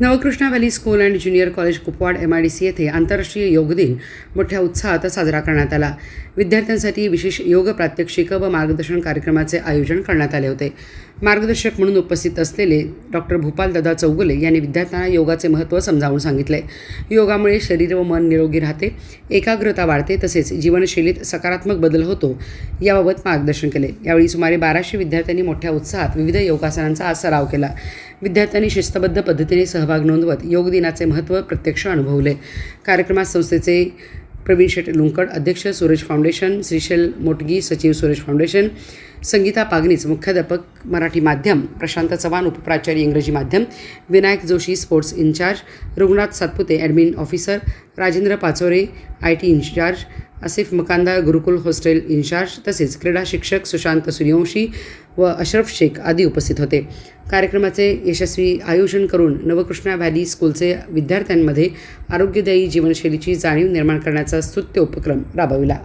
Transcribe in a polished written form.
Navkrishna valley school and junior college Kupwad MIDC येथे आंतरराष्ट्रीय योग दिन मोठ्या उत्साहात साजरा करण्यात आला। विद्यार्थ्यांसाठी विशेष योग प्रात्यक्षिक व मार्गदर्शन कार्यक्रमाचे आयोजन करण्यात आले होते। मार्गदर्शक म्हणून उपस्थित असलेले डॉक्टर भूपालदादा चौगुले यांनी विद्यार्थ्यांना योगाचे महत्त्व समजावून सांगितले। योगामुळे शरीर व मन निरोगी राहते, एकाग्रता वाढते, तसेच जीवनशैलीत सकारात्मक बदल होतो याबाबत मार्गदर्शन केले। यावेळी सुमारे 1200 विद्यार्थ्यांनी मोठ्या उत्साहात विविध योगासनांचा सराव केला। विद्यार्थ्यांनी शिस्तबद्ध पद्धतीने सहभाग नोंदवत योग दिनाचे महत्त्व प्रत्यक्ष अनुभवले। कार्यक्रमात संस्थेचे प्रवीण शेट लुंकड अध्यक्ष, सूरज फाउंडेशन, श्रीशैल मोटगी सचिव, सूरज फाउंडेशन, संगीता पागनीच मुख्याध्यापक मराठी माध्यम, प्रशांत चव्हाण उपप्राचार्य इंग्रजी माध्यम, Vinayak Joshi sports incharge, Raghunath Satpute admin officer, Rajendra Pachore IT incharge, Asif Makandar Gurukul hostel incharge, तसेच क्रीडा शिक्षक सुशांत सूर्यवंशी व अशरफ शेख आदी उपस्थित होते। कार्यक्रमाचे यशस्वी आयोजन करून नवकृष्णा व्हॅली स्कूलचे विद्यार्थ्यांमध्ये आरोग्यदायी जीवनशैलीची जाणीव निर्माण करण्याचा स्तुत्य उपक्रम राबविला।